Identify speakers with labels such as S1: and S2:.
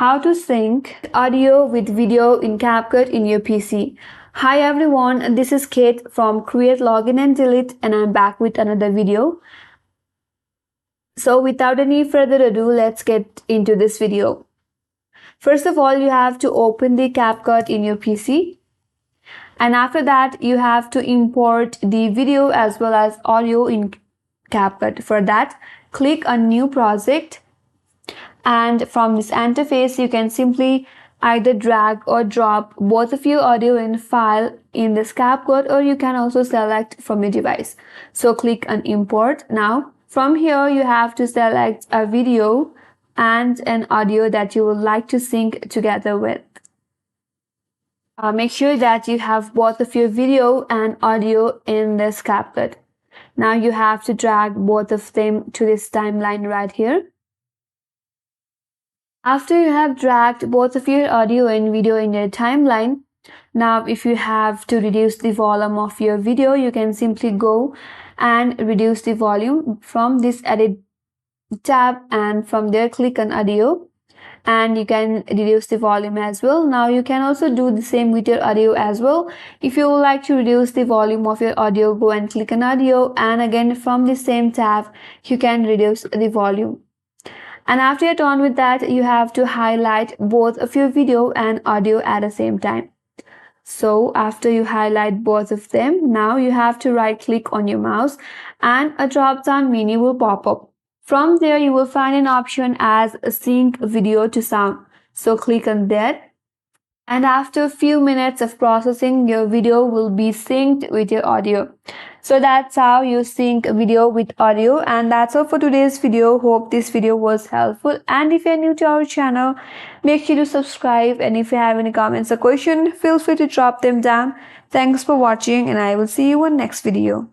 S1: How to sync audio with video in CapCut in your PC. Hi everyone, this is Kate from Create, Login and Delete, and I'm back with another video. So without any further ado, let's get into this video. First of all, you have to open the CapCut in your PC. And after that, you have to import the video as well as audio in CapCut. For that, click on New Project. And from this interface, you can simply either drag or drop both of your audio in file in this CapCut, or you can also select from your device. So click on Import. Now, from here, you have to select a video and an audio that you would like to sync together with. Make sure that you have both of your video and audio in this CapCut. Now you have to drag both of them to this timeline right here. After you have dragged both of your audio and video in your timeline, now if you have to reduce the volume of your video, you can simply go and reduce the volume from this edit tab, and from there click on audio and you can reduce the volume as well. Now you can also do the same with your audio as well. If you would like to reduce the volume of your audio, go and click on audio, and again from the same tab you can reduce the volume. And after you're done with that, you have to highlight both of your video and audio at the same time. So after you highlight both of them, now you have to right click on your mouse and a drop down menu will pop up. From there, you will find an option as sync video to sound. So click on that. And after a few minutes of processing, your video will be synced with your audio. So that's how you sync video with audio. And that's all for today's video. Hope this video was helpful. And if you're new to our channel, make sure to subscribe. And if you have any comments or questions, feel free to drop them down. Thanks for watching, and I will see you in next video.